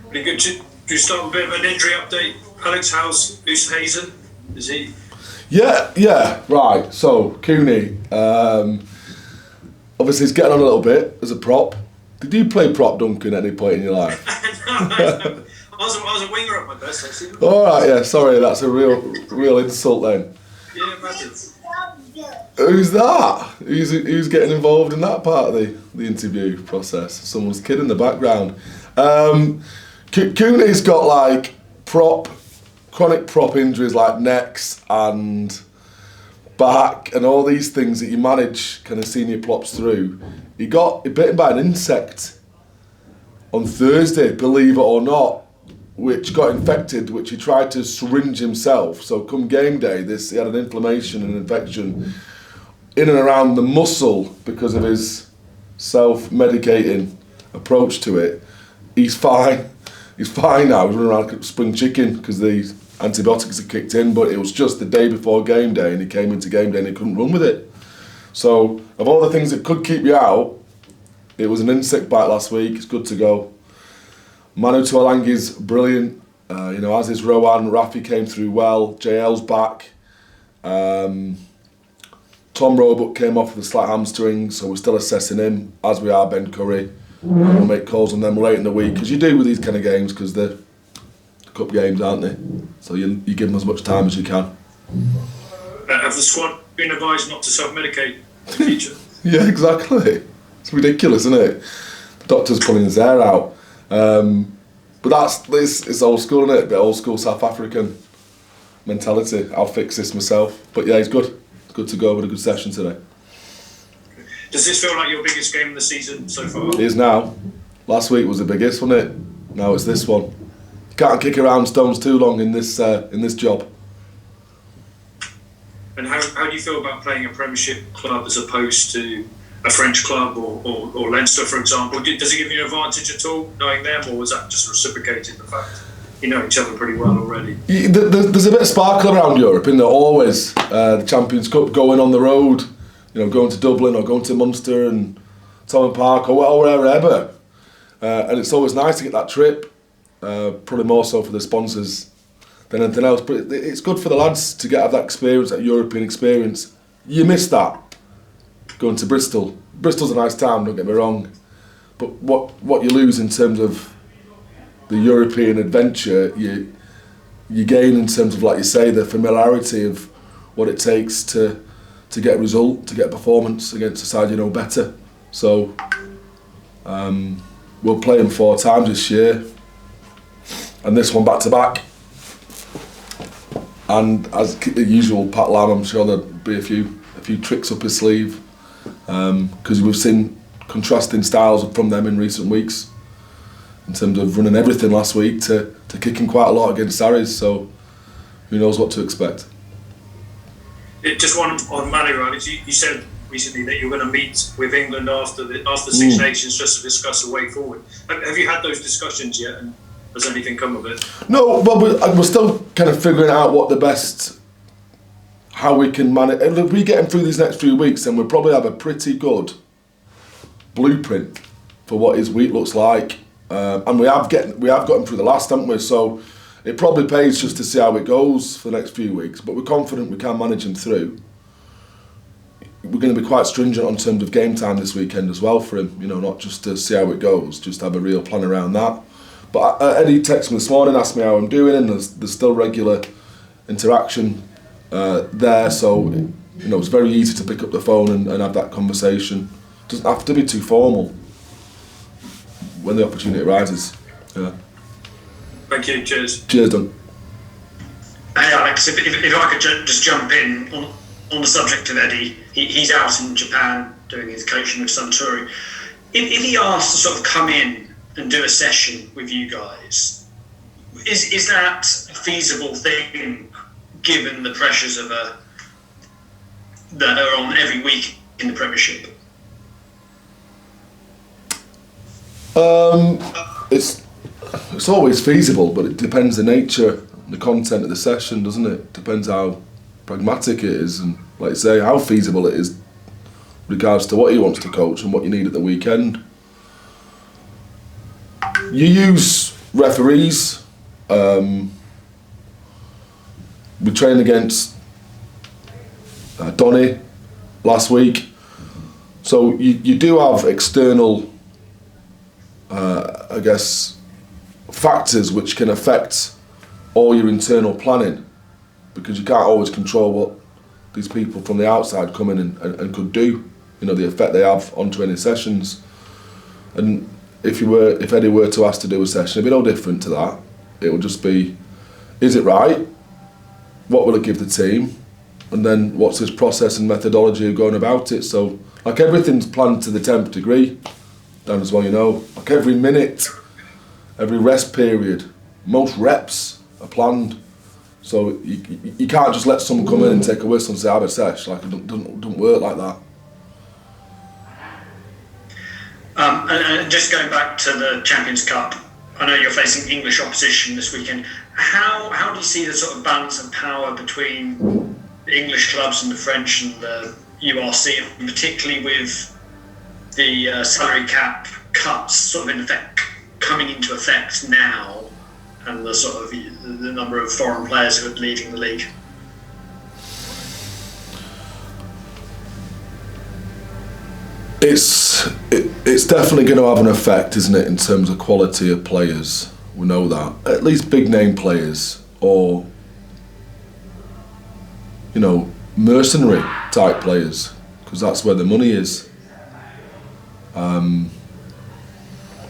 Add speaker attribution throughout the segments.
Speaker 1: Pretty good. Do you start with a bit of an injury update? Alex, how's Hazen? Is he?
Speaker 2: Yeah, right. So, Cooney, obviously he's getting on a little bit as a prop. Did you play prop, Duncan, at any point in your life?
Speaker 1: I was a winger at my best, actually.
Speaker 2: Alright, yeah, sorry, that's a real insult then.
Speaker 1: Yeah, imagine.
Speaker 2: Who's that? Who's getting involved in that part of the interview process? Someone's kid in the background. Cooney's got like chronic prop injuries like necks and back and all these things that you manage kind of senior props through. He got bitten by an insect on Thursday, believe it or not, which got infected, which he tried to syringe himself. So come game day, he had an inflammation and infection in and around the muscle because of his self-medicating approach to it. He's fine. He's fine now. He's running around like a spring chicken because the antibiotics had kicked in, but it was just the day before game day and he came into game day and he couldn't run with it. So of all the things that could keep you out, it was an insect bite last week. It's good to go. Manu Tuolangi's brilliant. As is Rowan. Rafi came through well. JL's back. Tom Roebuck came off with a slight hamstring, so we're still assessing him, as we are Ben Curry. We'll make calls on them late in the week, as you do with these kind of games, because they're cup games, aren't they? So you give them as much time as you can.
Speaker 1: Have the squad been advised not to self-medicate in the future?
Speaker 2: Yeah, exactly. It's ridiculous, isn't it? The doctor's pulling his hair out. But it's old school, isn't it? A bit old school South African mentality. I'll fix this myself. But yeah, he's good. Good to go with a good session today.
Speaker 1: Does this feel like your biggest game of the season so far?
Speaker 2: It is now. Last week was the biggest, wasn't it? Now it's this one. You can't kick around stones too long in this job.
Speaker 1: And how do you feel about playing a Premiership club as opposed to a French club or Leinster, for example? Does it give you an advantage at all, knowing them, or was that just reciprocating the fact you know each other pretty well already?
Speaker 2: There's a bit of sparkle around Europe, isn't there? Always. The Champions Cup, going on the road, going to Dublin or going to Munster and Thomond Park or wherever. And it's always nice to get that trip, probably more so for the sponsors than anything else. But it's good for the lads to have that experience, that European experience. You miss that going to Bristol. Bristol's a nice town, don't get me wrong. But what you lose in terms of the European adventure, you gain in terms of, like you say, the familiarity of what it takes to get a result, to get a performance against a side you know better. So we'll play them 4 times this year, and this one back to back. And as the usual, Pat Lam, I'm sure there'll be a few tricks up his sleeve, because we've seen contrasting styles from them in recent weeks, in terms of running everything last week to kicking quite a lot against Sarries. So who knows what to expect.
Speaker 1: Just one on Manu, Alex. You said recently that you're going to meet with England after Six Nations just to discuss a way forward. Have you had those discussions yet, and has anything come of it? No,
Speaker 2: well, we're still kind of figuring out how we can manage. And if we get him through these next few weeks, then we'll probably have a pretty good blueprint for what his week looks like. And we have got him through the last, haven't we? So it probably pays just to see how it goes for the next few weeks. But we're confident we can manage him through. We're going to be quite stringent on terms of game time this weekend as well for him. Not just to see how it goes, just have a real plan around that. But Eddie texted me this morning, asked me how I'm doing, and there's still regular interaction there. So it's very easy to pick up the phone and have that conversation. It doesn't have to be too formal when the opportunity arises. Yeah.
Speaker 1: Thank you. Cheers.
Speaker 2: Cheers, Don.
Speaker 3: Hey Alex, if I could just jump in on the subject of Eddie, he's out in Japan doing his coaching with Suntory. If he asked to sort of come in and do a session with you guys, is that a feasible thing given the pressures of that are on every week in the Premiership?
Speaker 2: It's always feasible, but it depends the nature, the content of the session, doesn't it? Depends how pragmatic it is, and like you say, how feasible it is regards to what he wants to coach and what you need at the weekend. You use referees. We trained against Donny last week. So you do have external, I guess, factors which can affect all your internal planning, because you can't always control what these people from the outside come in and could do, the effect they have on training sessions. And if Eddie were to ask to do a session, it'd be no different to that. It would just be, is it right? What will it give the team? And then what's his process and methodology of going about it? So, like, everything's planned to the 10th degree, Dan, as well, like every minute, every rest period, most reps are planned. So you can't just let someone come in and take a whistle and say, have a sesh. Like, it doesn't work like that.
Speaker 3: And just going back to the Champions Cup, I know you're facing English opposition this weekend. How do you see the sort of balance of power between the English clubs and the French and the URC, and particularly with the salary cap cuts sort of in effect coming into effect now, and the sort of the number of foreign players who are leaving the league?
Speaker 2: It's definitely going to have an effect, isn't it, in terms of quality of players. We know that. At least big name players, or mercenary type players, because that's where the money is.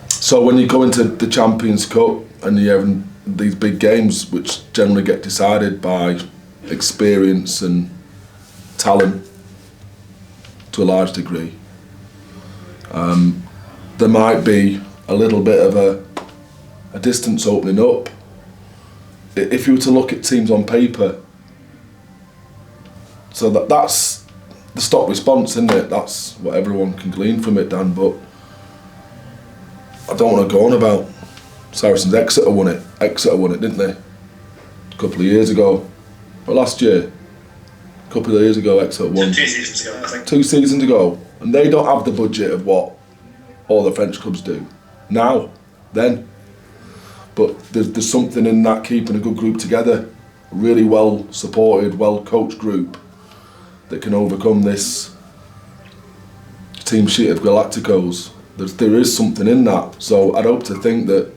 Speaker 2: So when you go into the Champions Cup and you're having these big games, which generally get decided by experience and talent to a large degree, there might be a little bit of a distance opening up. If you were to look at teams on paper, so that's the stock response, isn't it? That's what everyone can glean from it, Dan. But I don't want to go on about Saracens. Exeter won it, didn't they? A couple of years ago. But last year, a couple of years ago, Exeter won.
Speaker 3: 2 seasons ago, I think.
Speaker 2: 2 seasons ago. And they don't have the budget of what all the French clubs do now, then. But there's something in that, keeping a good group together, a really well supported, well coached group that can overcome this team sheet of Galacticos. There is something in that. So I'd hope to think that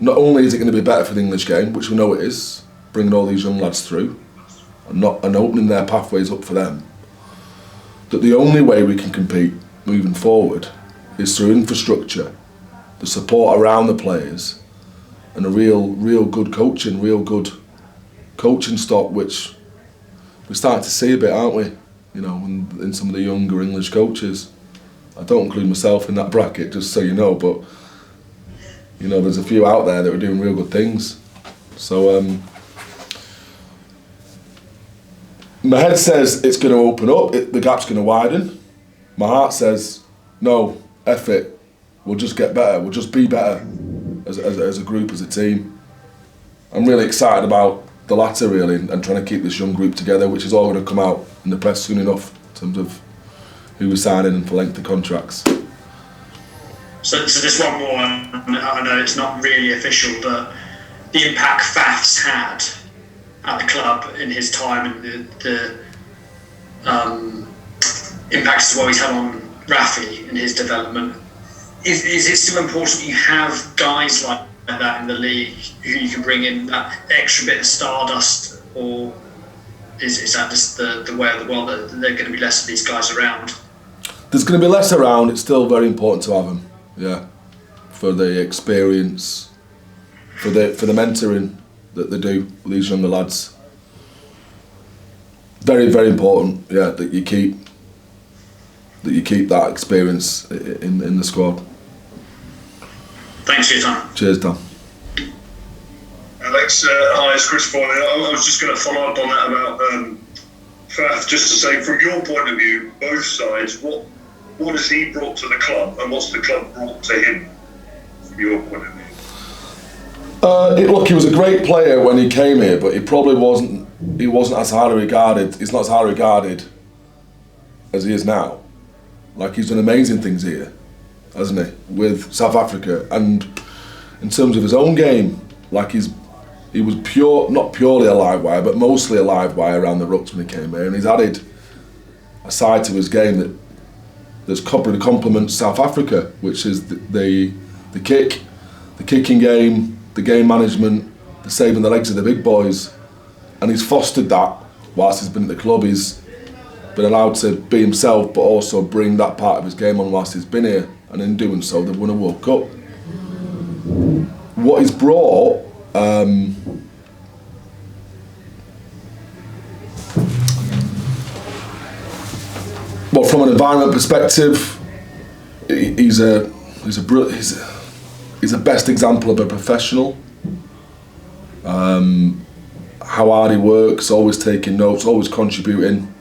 Speaker 2: not only is it going to be better for the English game, which we know it is, bringing all these young lads through and opening their pathways up for them, that the only way we can compete moving forward is through infrastructure, the support around the players, and a real good coaching stock, which we're starting to see a bit, aren't we? In some of the younger English coaches. I don't include myself in that bracket, just so you know, but there's a few out there that are doing real good things. So my head says it's going to open up, the gap's going to widen. My heart says, no, F it, we'll just get better, we'll just be better as a group, as a team. I'm really excited about the latter, really, and trying to keep this young group together, which is all going to come out in the press soon enough in terms of who we're signing and for length of contracts.
Speaker 3: So just one more, I know it's not really official, but the impact Faf's had at the club in his time, and the impact as well he's had on Rafi and his development. Is it still important you have guys like that in the league who you can bring in that extra bit of stardust, or is that just the way of the world, that there are going to be less of these guys around?
Speaker 2: There's going to be less around. It's still very important to have them, yeah, for the experience, for the mentoring that they do with these younger lads. Very, very important, yeah, that you keep that experience in the squad.
Speaker 3: Thanks for your time.
Speaker 2: Cheers, Dan.
Speaker 4: Alex, hi, it's Chris Foley. I was just going to follow up on that about Faf, just to say, from your point of view, both sides, what has he brought to the club, and what's the club brought to him, from your point of view?
Speaker 2: Look, he was a great player when he came here, but he probably wasn't as highly regarded. He's not as highly regarded as he is now. Like, he's done amazing things here, hasn't he, with South Africa, and in terms of his own game. Like he was not purely a live wire, but mostly a live wire around the rucks when he came here, and he's added a side to his game that's probably complements South Africa, which is the kick, the kicking game, the game management, the saving the legs of the big boys, and he's fostered that whilst he's been at the club. He's been allowed to be himself, but also bring that part of his game on whilst he's been here, and in doing so, they've won a World Cup. What he's brought. Well, from an environment perspective, he's a best example of a professional. How hard he works, always taking notes, always contributing.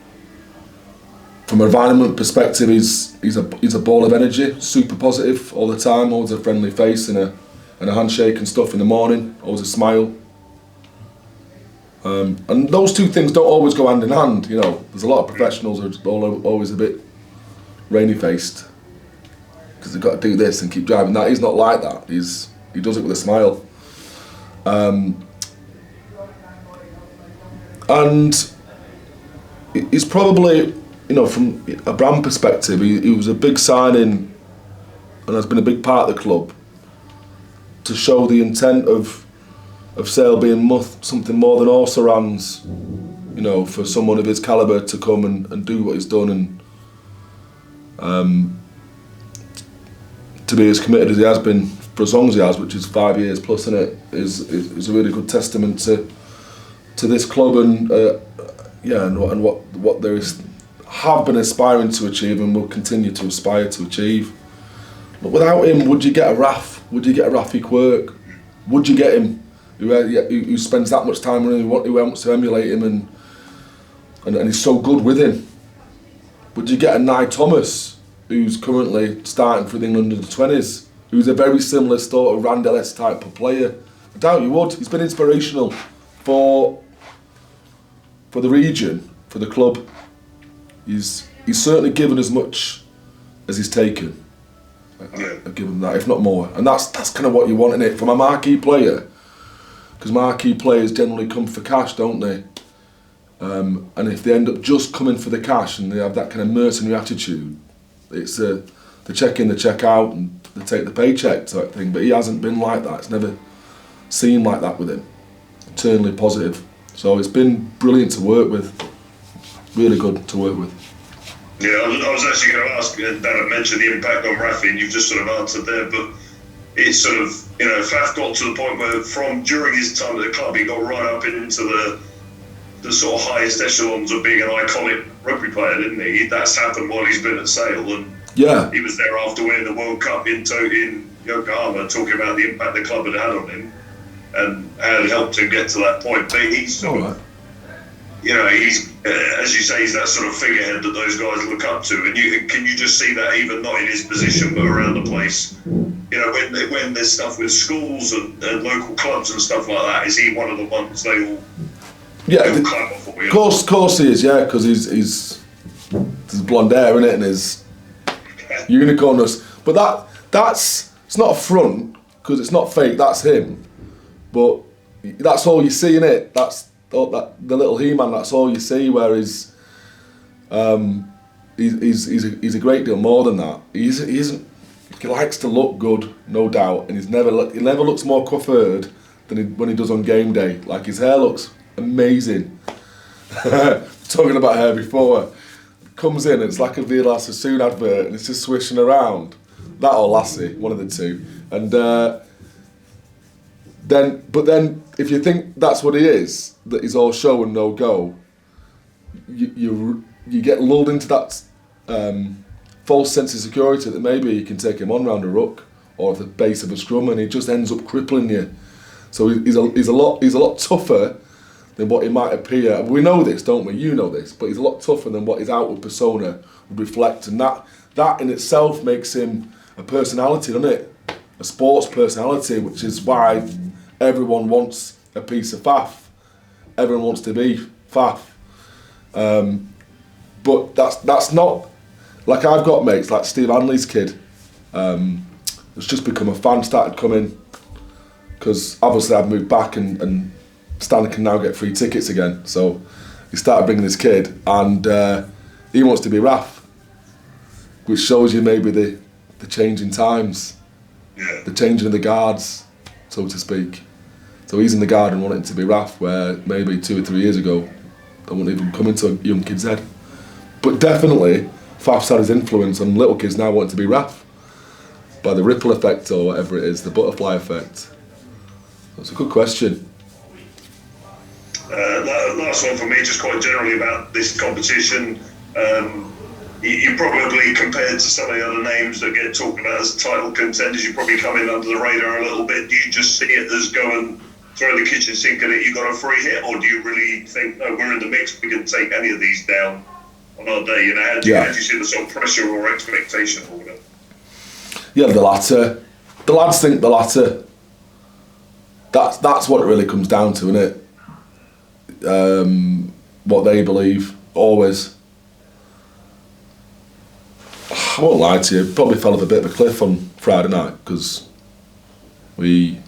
Speaker 2: From an environment perspective, he's a ball of energy, super positive all the time, always a friendly face and a handshake and stuff in the morning, always a smile. And those two things don't always go hand in hand, you know. There's a lot of professionals who are always a bit rainy-faced because they've got to do this and keep driving that. He's not like that. He does it with a smile. And he's probably, you know, from a brand perspective, he was a big signing and has been a big part of the club to show the intent of Sale being something more than also runs, you know, for someone of his calibre to come and do what he's done and to be as committed as he has been for as long as he has, which is 5 years plus, isn't it, is a really good testament to this club and and what there is have been aspiring to achieve and will continue to aspire to achieve. But without him, would you get a Raf? Would you get a Rafi Quirk? Would you get him? Who spends that much time with him, who wants to emulate him and he's so good with him? Would you get a Nye Thomas, who's currently starting for the England under-20s, who's a very similar sort of Randall-esque type of player? I doubt you would. He's been inspirational for the region, for the club. He's certainly given as much as he's taken. I'll give him that, if not more. And that's kind of what you want in it from a marquee player. Because marquee players generally come for cash, don't they? And if they end up just coming for the cash and they have that kind of mercenary attitude, it's the check in, the check out, and they take the paycheck type thing. But he hasn't been like that. It's never seemed like that with him. Eternally positive. So it's been brilliant to work with. Really good to work with.
Speaker 4: Yeah, I was actually going to ask, Darren mentioned the impact on Rafi, and you've just sort of answered there, but it's sort of, you know, Faf got to the point where during his time at the club, he got right up into the sort of highest echelons of being an iconic rugby player, didn't he? That's happened while he's been at Sale, and he was there after winning the World Cup in Yokohama, talking about the impact the club had on him and how it helped him get to that point. But he's sort of, you know, he's, as you say, he's that sort of figurehead that those guys look up to, and can you just see that even not in his position but around the place? You know, when there's stuff with schools and local clubs and stuff like that, is he one of the ones they all climb off for?
Speaker 2: Of course he is, yeah, because he's blonde hair, isn't it, and his unicornness. But that's it's not a front because it's not fake. That's him, but that's all you see, innit? That's the little He-Man. That's all you see. Whereas he's a great deal more than that. He likes to look good, no doubt, and he never looks more coiffeured than when he does on game day. Like, his hair looks amazing. Talking about hair before, comes in, it's like a Vila Sassoon advert, and it's just swishing around. That or Lassie, one of the two. And then, if you think that's what he is, that he's all show and no go, you get lulled into that false sense of security that maybe you can take him on round a ruck or at the base of a scrum, and he just ends up crippling you. So he's a lot tougher than what he might appear. We know this, don't we? You know this, but he's a lot tougher than what his outward persona would reflect, and that in itself makes him a personality, doesn't it? A sports personality, which is why everyone wants a piece of Faf. Everyone wants to be Faf. But that's not, like, I've got mates like Steve Hanley's kid, has just become a fan, started coming because obviously I've moved back and Stan can now get free tickets again. So he started bringing his kid, and he wants to be Raf, which shows you maybe the changing times, the changing of the guards, so to speak. So he's in the garden wanting to be Raf, where maybe 2 or 3 years ago, that wouldn't even come into a young kid's head. But definitely, Faf's had his influence on little kids now wanting to be Raf, by the ripple effect or whatever it is, the butterfly effect. That's a good question.
Speaker 4: Last one for me, just quite generally about this competition. You probably, compared to some of the other names that get talked about as title contenders, you probably come in under the radar a little bit. Do you just see it as go and throw the kitchen sink at it, you got a free hit, or do you really think, no, we're in the mix, we can take any of these down on our day? You know, how do you see the sort of pressure or expectation or whatever?
Speaker 2: Yeah, the latter. The lads think the latter. That's what it really comes down to, isn't it? What they believe, always. I won't lie to you, probably fell off a bit of a cliff on Friday night because the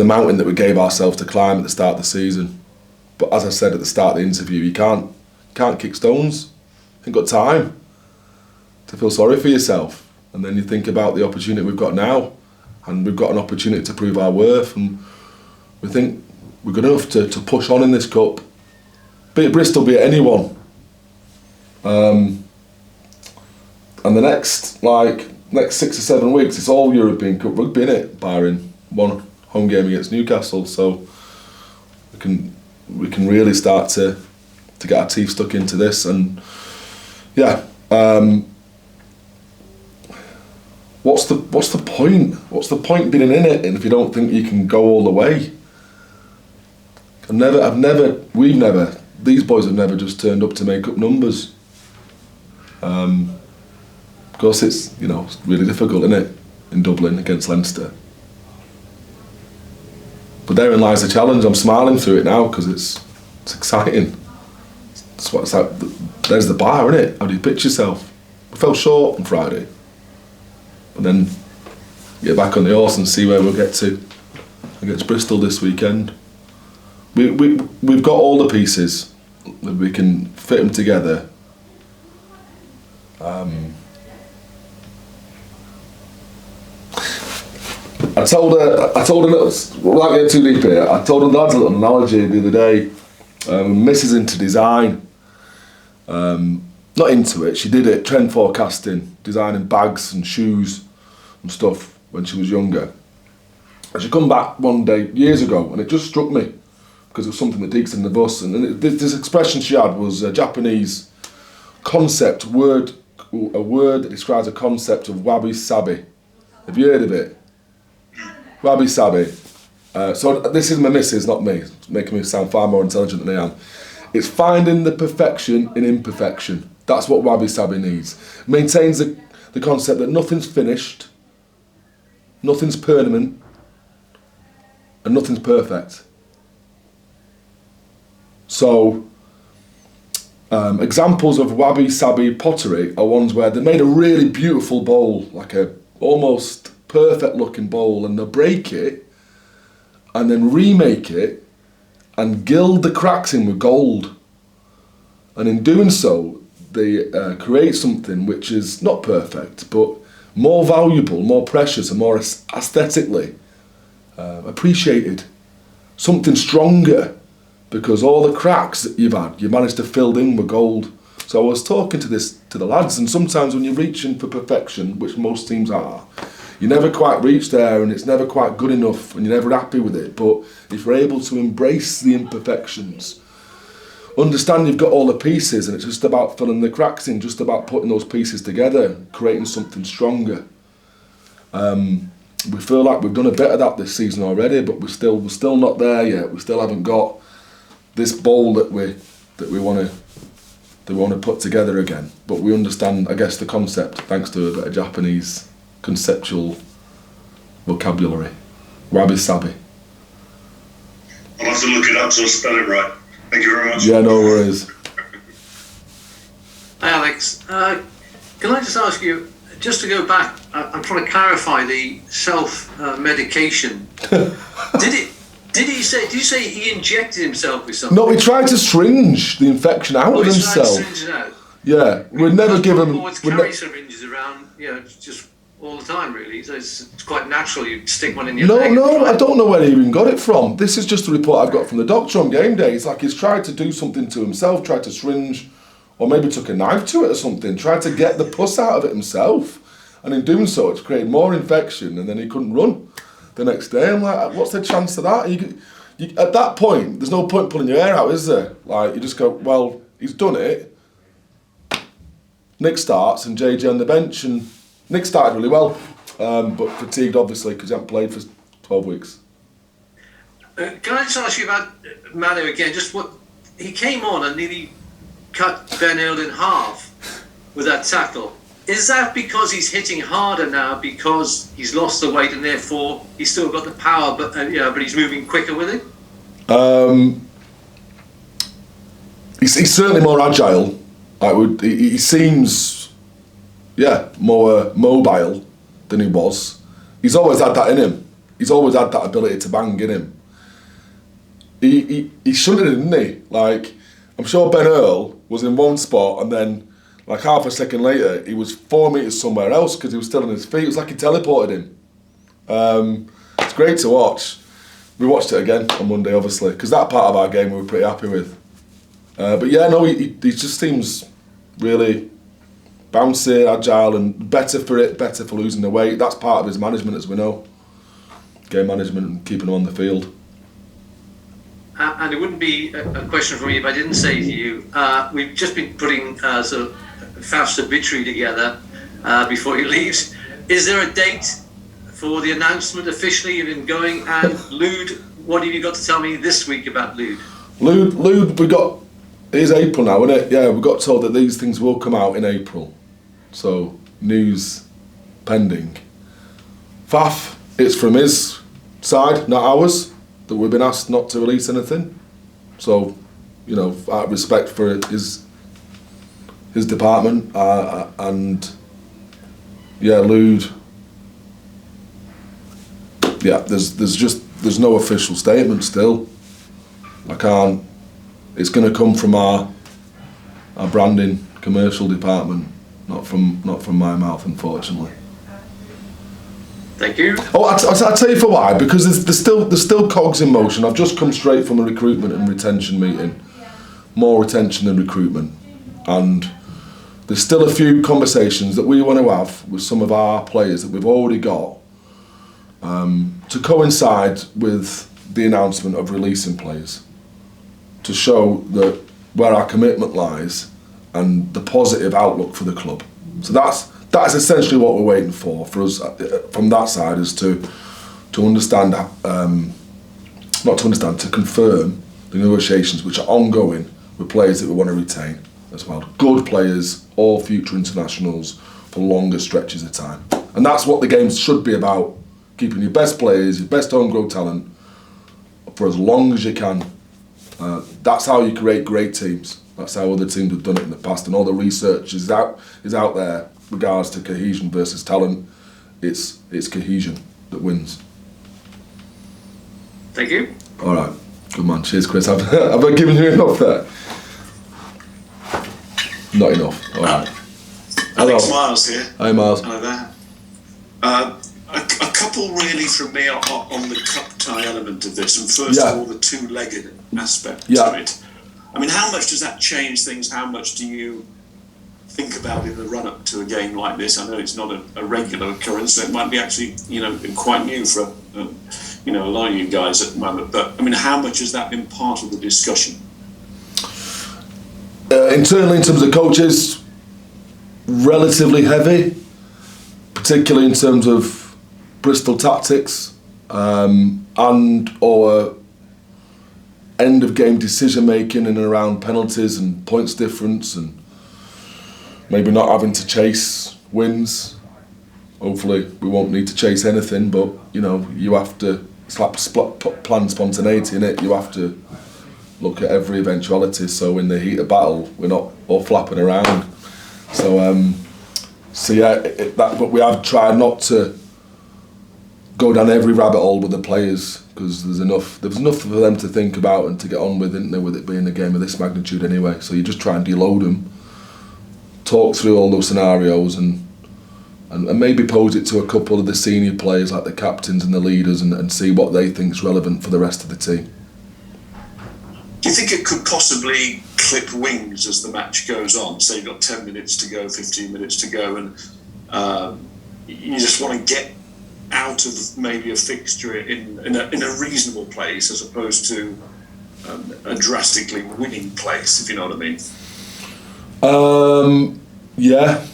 Speaker 2: mountain that we gave ourselves to climb at the start of the season. But as I said at the start of the interview, you can't kick stones. You ain't got time to feel sorry for yourself. And then you think about the opportunity we've got now, and we've got an opportunity to prove our worth, and we think we're good enough to push on in this cup. Be it Bristol, be it anyone. And the next 6 or 7 weeks, it's all European Cup rugby, innit? Barring one home game against Newcastle, so we can really start to get our teeth stuck into this. And yeah, what's the point? What's the point being in it if you don't think you can go all the way? These boys have never just turned up to make up numbers. Of course, it's really difficult, isn't it, in Dublin against Leinster. But therein lies the challenge. I'm smiling through it now because it's exciting. It's what it's like. There's the bar, isn't it? How do you pitch yourself? We fell short on Friday, but then get back on the horse and see where we'll get to against Bristol this weekend. We've got all the pieces. We can fit them together. I told her, without getting too deep here, I told her the lads a little analogy the other day. Mrs. into design. Not into it, she did it, trend forecasting, designing bags and shoes and stuff when she was younger. And she come back one day, years ago, and it just struck me, because it was something that digs in the bus. And this expression she had was a Japanese concept, a word that describes a concept of wabi-sabi. Have you heard of it? Wabi-sabi. So this is my missus, not me. It's making me sound far more intelligent than I am. It's finding the perfection in imperfection. That's what wabi-sabi needs. It maintains the concept that nothing's finished, nothing's permanent, and nothing's perfect. So, examples of wabi-sabi pottery are ones where they made a really beautiful bowl, like a almost perfect looking bowl, and they'll break it and then remake it and gild the cracks in with gold. And in doing so, they create something which is not perfect, but more valuable, more precious, and more aesthetically appreciated. Something stronger, because all the cracks that you've had, you managed to fill in with gold. So I was talking to the lads, and sometimes when you're reaching for perfection, which most teams are, you never quite reach there, and it's never quite good enough, and you're never happy with it. But if you're able to embrace the imperfections, understand you've got all the pieces, and it's just about filling the cracks in, just about putting those pieces together, creating something stronger. We feel like we've done a bit of that this season already, but we're still not there yet. We still haven't got this bowl that we want to put together again. But we understand, I guess, the concept thanks to a bit of Japanese conceptual vocabulary. Wabi-sabi.
Speaker 4: I'll have to look it up so I'll spell it right. Thank you very much.
Speaker 2: Yeah, no worries.
Speaker 5: Hi Alex, can I just ask you, just to go back, I'm trying to clarify the self-medication. Did you say he injected himself with something?
Speaker 2: No, he tried to syringe the infection out of himself.
Speaker 5: He tried to syringe it out.
Speaker 2: Yeah, we'd never give him.
Speaker 5: Boards carry syringes around, just all the time, really. So it's quite natural you stick one in your leg.
Speaker 2: No, I don't know where he even got it from. This is just a report I've got from the doctor on game day. It's like he's tried to do something to himself, tried to syringe, or maybe took a knife to it or something, tried to get the pus out of it himself. And in doing so, it's created more infection, and then he couldn't run the next day. I'm like, what's the chance of that? You, at that point, there's no point pulling your hair out, is there? Like, you just go, well, he's done it. Nick starts and JJ on the bench, and Nick started really well, but fatigued obviously because he hadn't played for 12 weeks.
Speaker 5: Can I just ask you about Manu again? Just what he came on and nearly cut Ben Earl in half with that tackle. Is that because he's hitting harder now because he's lost the weight and therefore he's still got the power, but he's moving quicker with it?
Speaker 2: He's certainly more agile. He seems, more mobile than he was. He's always had that in him. He's always had that ability to bang in him. He shunted it, didn't he? Like, I'm sure Ben Earl was in one spot and then, like half a second later, he was 4 metres somewhere else because he was still on his feet. It was like he teleported him. It's great to watch. We watched it again on Monday, obviously, because that part of our game we were pretty happy with. He just seems really bouncy, agile, and better for losing the weight. That's part of his management, as we know. Game management and keeping him on the field.
Speaker 5: And it wouldn't be a question for me if I didn't say to you, we've just been putting sort of Faf's obituary together before he leaves. Is there a date for the announcement officially of him going? And Lude, what have you got to tell me this week about Lude?
Speaker 2: Lude, it is April now, isn't it? Yeah, we got told that these things will come out in April. So, news pending. Faf, it's from his side, not ours, that we've been asked not to release anything. So, out of respect for his department, Lude. Yeah, there's no official statement still. It's going to come from our branding commercial department, not from my mouth, unfortunately.
Speaker 5: Thank you.
Speaker 2: Oh, I'll tell you for why. Because there's still cogs in motion. I've just come straight from a recruitment and retention meeting, more retention than recruitment, and there's still a few conversations that we want to have with some of our players that we've already got to coincide with the announcement of releasing players, to show that where our commitment lies and the positive outlook for the club. So that's essentially what we're waiting for us from that side, is to understand, to confirm the negotiations which are ongoing with players that we want to retain as well. Good players, all future internationals for longer stretches of time. And that's what the game should be about, keeping your best players, your best homegrown talent for as long as you can. That's how you create great teams. That's how other teams have done it in the past, and all the research is out there regards to cohesion versus talent. It's cohesion that wins.
Speaker 5: Thank you.
Speaker 2: All right, good man. Cheers, Chris. Have I given you enough there? Not enough. All right.
Speaker 6: Hello. Alex Miles here.
Speaker 2: Hi, Miles.
Speaker 6: Hello there. A couple really from me on the cup tie element of this, and first of all the two-legged aspect to it. I mean, how much does that change things? How much do you think about in the run-up to a game like this? I know it's not a regular occurrence, so it might be actually, quite new for a lot of you guys at the moment. But I mean, how much has that been part of the discussion?
Speaker 2: Internally, in terms of coaches, relatively heavy, particularly in terms of Bristol tactics and or end of game decision making in and around penalties and points difference, and maybe not having to chase wins. Hopefully we won't need to chase anything, but you have to plan spontaneity in it. You have to look at every eventuality, so in the heat of battle we're not all flapping around. So So yeah, but we have tried not to go down every rabbit hole with the players, because there's enough for them to think about and to get on with, isn't there, with it being a game of this magnitude anyway. So you just try and deload them, talk through all those scenarios, and maybe pose it to a couple of the senior players, like the captains and the leaders, and see what they think is relevant for the rest of the team.
Speaker 6: Do you think it could possibly clip wings as the match goes on? Say you've got 10 minutes to go, 15 minutes to go, and you just want to get out of maybe a fixture in a reasonable place, as opposed to a drastically winning place, if you know what I mean?
Speaker 2: Yeah.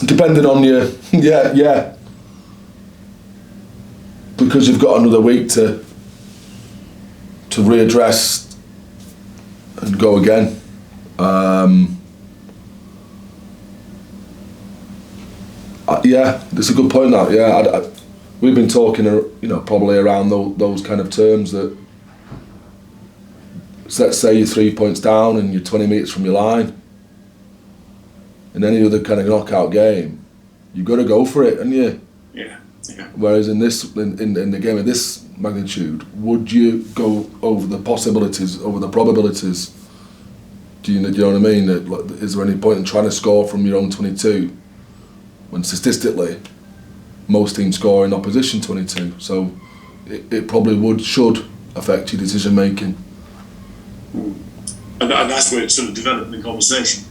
Speaker 2: Depending on you, yeah. Because you've got another week to readdress and go again. Yeah, that's a good point. That we've been talking, probably around those kind of terms. That, so let's say you're 3 points down and you're 20 metres from your line. In any other kind of knockout game, you've got to go for it, haven't you?
Speaker 6: Yeah.
Speaker 2: Whereas in the game of this magnitude, would you go over the possibilities, over the probabilities? Do you know what I mean? Is there any point in trying to score from your own 22 when statistically most teams score in opposition 22? So it probably should affect your decision making.
Speaker 6: And that's where it's sort of developed in the conversation.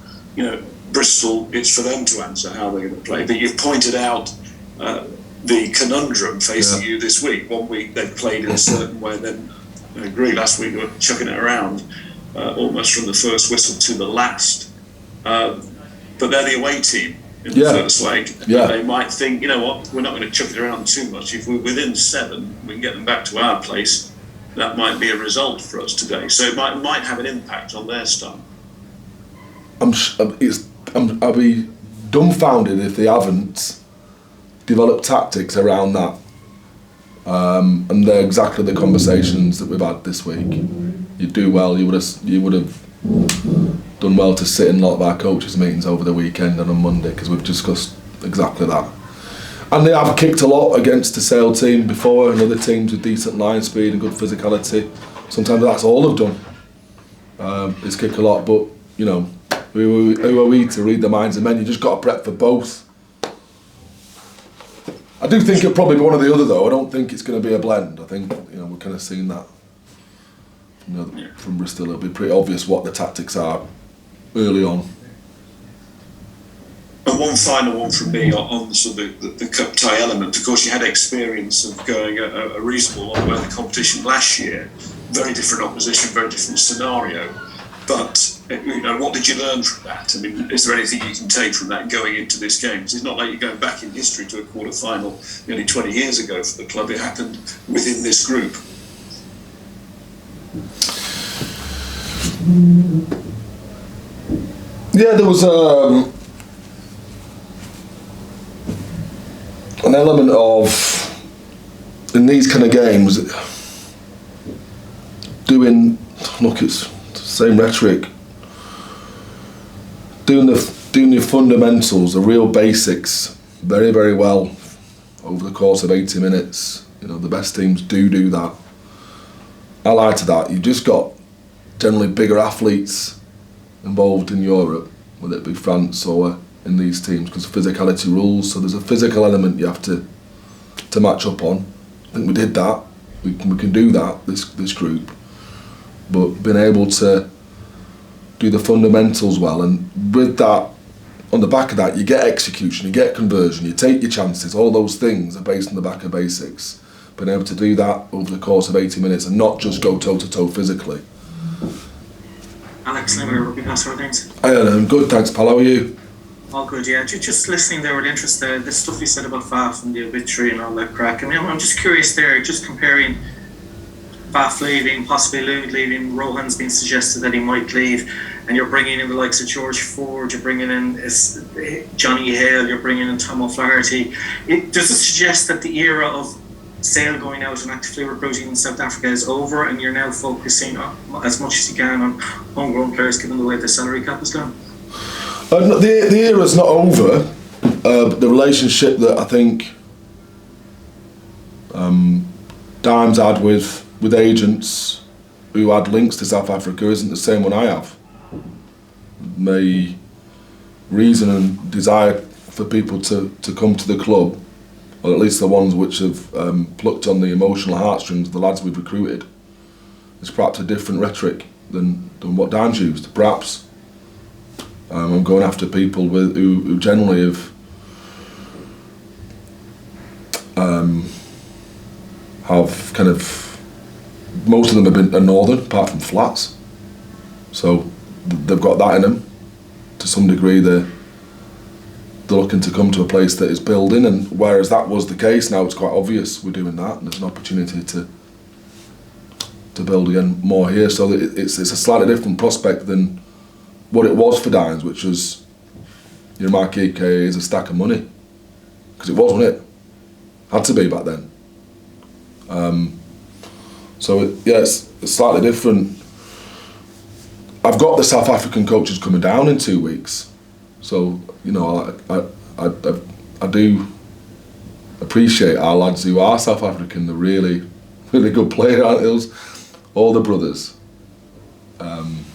Speaker 6: Bristol, it's for them to answer how they're going to play. But you've pointed out the conundrum facing you this week. 1 week they've played in a certain way, then I agree, last week they were chucking it around almost from the first whistle to the last. But they're the away team in the first leg. They might think, you know what, we're not going to chuck it around too much. If we're within 7, we can get them back to our place. That might be a result for us today. So it might have an impact on their style. I'll be dumbfounded if they haven't developed tactics around that. And they're exactly the conversations that we've had this week. You do well. You would have done well to sit in a lot of our coaches' meetings over the weekend and on Monday, because we've discussed exactly that. And they have kicked a lot against the Sale team before, and other teams with decent line speed and good physicality. Sometimes that's all they've done. Is kick a lot, but who are we to read the minds of men? You just got to prep for both. I do think it'll probably be one or the other, though. I don't think it's going to be a blend. I think we're kind of seeing that. From Bristol, it'll be pretty obvious what the tactics are early on. And one final one from me on sort of the cup tie element. Of course, you had experience of going a reasonable long way in the competition last year. Very different opposition, very different scenario. But what did you learn from that? I mean, is there anything you can take from that going into this game? Because it's not like you're going back in history to a quarter-final nearly 20 years ago for the club. It happened within this group.
Speaker 2: Yeah, there was an element of, in these kind of games, it's the same rhetoric, doing your fundamentals, the real basics, very, very well over the course of 80 minutes. The best teams do that. Allied to that, you've just got generally bigger athletes involved in Europe, whether it be France or in these teams, because physicality rules. So there's a physical element you have to match up on. I think we did that. We can do that, this group. But being able to do the fundamentals well, and with that, on the back of that, you get execution, you get conversion, you take your chances. All those things are based on the back of basics. Being able to do that over the course of 80 minutes and not just go toe-to-toe physically.
Speaker 7: Alex, let me rugby pass over things.
Speaker 2: I'm good, thanks pal, how are you?
Speaker 7: All good, yeah. Just listening there with interest, the stuff you said about Faf and the obituary and all that crack. I mean, I'm just curious there, just comparing Faf leaving, possibly Lude leaving, Rohan's been suggested that he might leave, and you're bringing in the likes of George Ford, you're bringing in Johnny Hale, you're bringing in Tom O'Flaherty. Does it suggest that the era of Sale going out and actively recruiting in South Africa is over, and you're now focusing on, as much as you can, on homegrown players, given the way the salary cap is going?
Speaker 2: The era's not over. But the relationship that I think Dimes had with agents who had links to South Africa isn't the same one I have. My reason and desire for people to come to the club, or at least the ones which have plucked on the emotional heartstrings of the lads we've recruited, is perhaps a different rhetoric than what Dimes used. Perhaps I'm going after people who generally have kind of, most of them have been northern, apart from Flats, so they've got that in them. To some degree, they're looking to come to a place that is building, and whereas that was the case, now it's quite obvious we're doing that, and there's an opportunity to build again more here. So it's a slightly different prospect than what it was for Dines, which was your marquee is a stack of money, because it was, wasn't it? Had to be back then. It's slightly different. I've got the South African coaches coming down in 2 weeks, so I do appreciate our lads who are South African. They're really, really good players, aren't they? All the brothers, and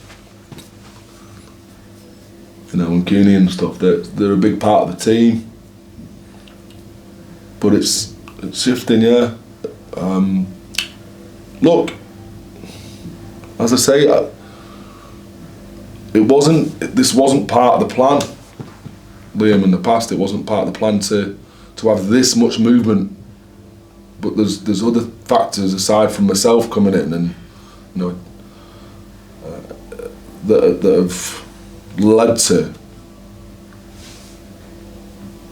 Speaker 2: Cooney and stuff. They're a big part of the team, but it's shifting, yeah. Look, as I say, this wasn't part of the plan, Liam, in the past. It wasn't part of the plan to have this much movement, but there's other factors aside from myself coming in, and that have led to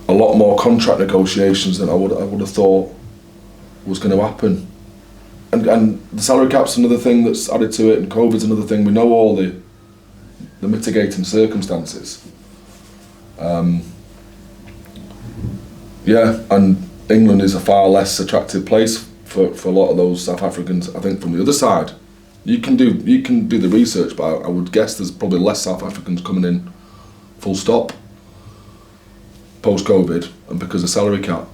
Speaker 2: a lot more contract negotiations than I would have thought was going to happen. And the salary cap's another thing that's added to it, and COVID's another thing. We know all the mitigating circumstances. And England is a far less attractive place for a lot of those South Africans. I think from the other side, you can do the research, but I would guess there's probably less South Africans coming in, full stop, post-COVID, and because of salary cap.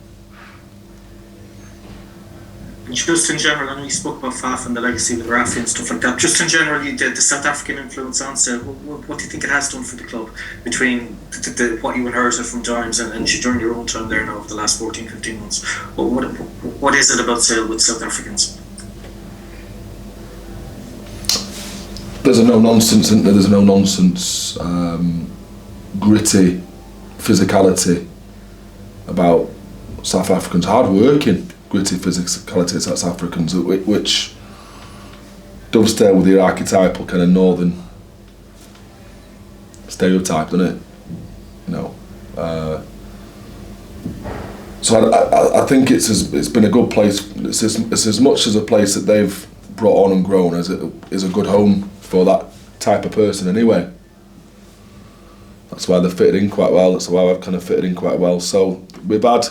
Speaker 7: Just in general, I know you spoke about Faf and the legacy of the Rafi and stuff like that. Just in general, the South African influence on Sale, what do you think it has done for the club between what you inherited from Dimes and during your own time there now over the last 14, 15 months? What is it about Sale with South Africans?
Speaker 2: There's a no-nonsense, isn't there? There's a no-nonsense, gritty physicality about South Africans, hard-working, gritty physicality of South Africans, which dovetail with the archetypal kind of northern stereotype, doesn't it? So I think it's been a good place. It's as much as a place that they've brought on and grown as it is a good home for that type of person anyway. That's why they've fitted in quite well. That's why I've kind of fitted in quite well. So we've had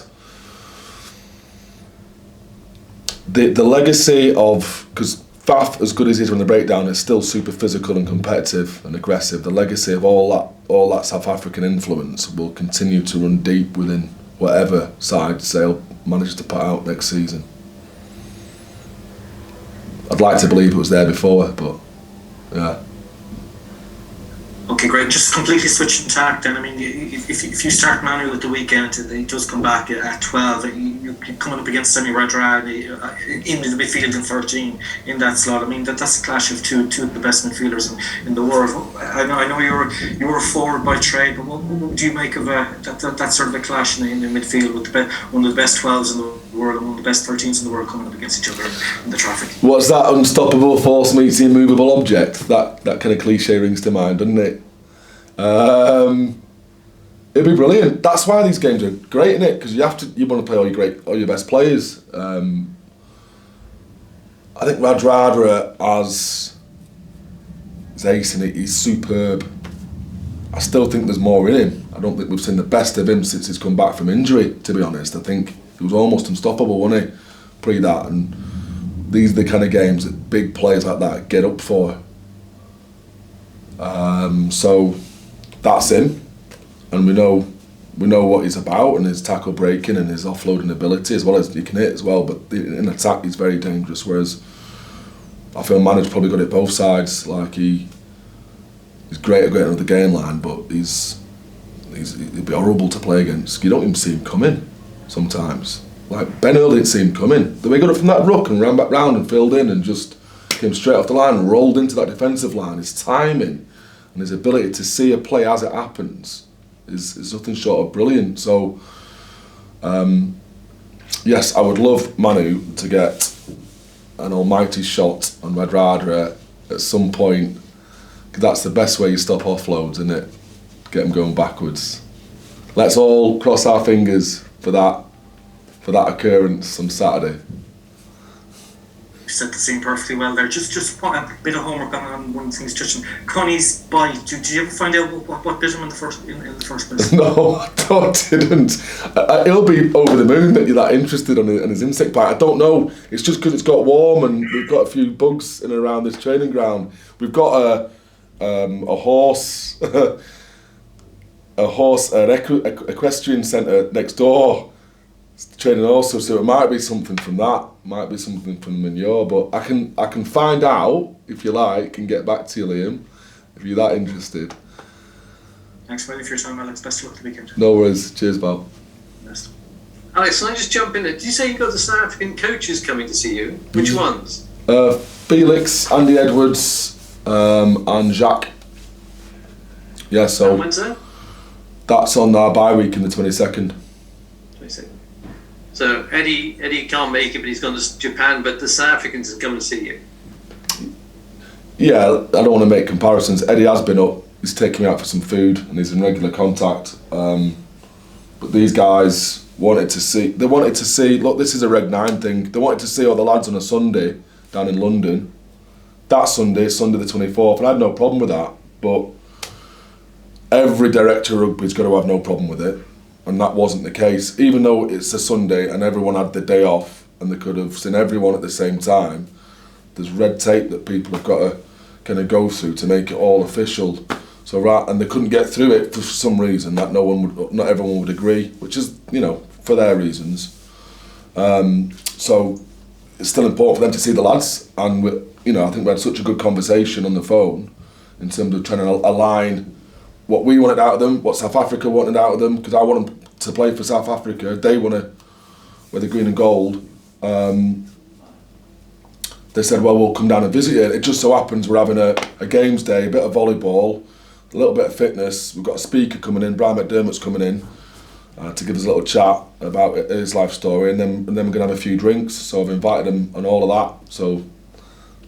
Speaker 2: the legacy of, because Faf, as good as he is on the breakdown, is still super physical and competitive and aggressive. The legacy of all that South African influence will continue to run deep within whatever side Sale manages to put out next season. I'd like to believe it was there before, but yeah.
Speaker 7: Okay, great. Just completely switching tack then. I mean, if you start Manu at the weekend, he does come back at 12. You're coming up against Semi Radra in the midfield in 13 in that slot. I mean, that's a clash of two of the best midfielders in the world. I know you were a forward by trade, but what do you make of that sort of a clash in the midfield with one of the best 12s in the world and one of the best 13s in the world coming up against each other in the traffic?
Speaker 2: What's that? Unstoppable force meets the immovable object. That kind of cliche rings to mind, doesn't it? It'd be brilliant. That's why these games are great, innit? Because you want to play all your best players. I think Radradra as ace in it, he's superb. I still think there's more in him. I don't think we've seen the best of him since he's come back from injury, to be honest. I think he was almost unstoppable, wasn't he, pre that? And these are the kind of games that big players like that get up for. So that's him. and we know what he's about and his tackle breaking and his offloading ability, as well as he can hit as well. But in attack, he's very dangerous. Whereas I feel Manu's probably got it both sides. Like he's great at getting on the game line, but he'd be horrible to play against. You don't even see him coming sometimes. Like Ben Earl didn't see him coming. The way he got up from that ruck and ran back round and filled in and just came straight off the line and rolled into that defensive line. His timing and his ability to see a play as it happens is nothing short of brilliant. So, yes, I would love Manu to get an almighty shot on Radradra at some point, because that's the best way you stop offloads, isn't it? Get them going backwards. Let's all cross our fingers for that occurrence on Saturday.
Speaker 7: You set the scene perfectly well there. Just what a bit of homework on one of the things touching Connie's bite. Did you ever find out what bit him in the first place?
Speaker 2: No, I didn't. He'll be over the moon that you're that interested in his insect bite. I don't know. It's just because it's got warm and we've got a few bugs in and around this training ground. We've got a horse equestrian centre next door training also, so it might be something from that, might be something from the manure, but I can find out if you like and get back to you, Liam, if you're that interested.
Speaker 7: Thanks very much for your time, Alex. Best of luck the weekend.
Speaker 2: No worries. Cheers, Bob.
Speaker 7: Best.
Speaker 5: Alex, can I just jump in there? Did you say you got the South African coaches coming to see you? Which ones?
Speaker 2: Felix, Andy Edwards, and Jacques. Yeah, so
Speaker 5: And when's that?
Speaker 2: that's on our bye week in the 22nd.
Speaker 5: 22nd. So Eddie can't make it, but he's gone to Japan. But the South Africans are coming to see you.
Speaker 2: Yeah, I don't want to make comparisons. Eddie has been up. He's taken me out for some food, and he's in regular contact. But these guys wanted to see. Look, this is a Reg 9 thing. They wanted to see all the lads on a Sunday down in London. That Sunday the 24th, and I had no problem with that. But every director of rugby's got to have no problem with it. And that wasn't the case. Even though it's a Sunday and everyone had the day off and they could have seen everyone at the same time, there's red tape that people have got to kind of go through to make it all official. So and they couldn't get through it for some reason that not everyone would agree, which is, for their reasons. So it's still important for them to see the lads, and I think we had such a good conversation on the phone in terms of trying to align what we wanted out of them, what South Africa wanted out of them, because I want them to play for South Africa. They want to wear the green and gold. They said, well, we'll come down and visit you. It just so happens we're having a games day, a bit of volleyball, a little bit of fitness. We've got a speaker coming in, Brian McDermott's coming in to give us a little chat about his life story, and then we're going to have a few drinks. So I've invited him and all of that. So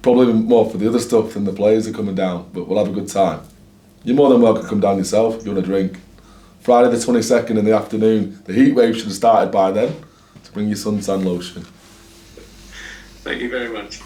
Speaker 2: probably more for the other stuff than the players are coming down, but we'll have a good time. You're more than welcome to come down yourself if you want a drink. Friday the 22nd in the afternoon. The heat wave should have started by then to bring you suntan lotion.
Speaker 5: Thank you very much.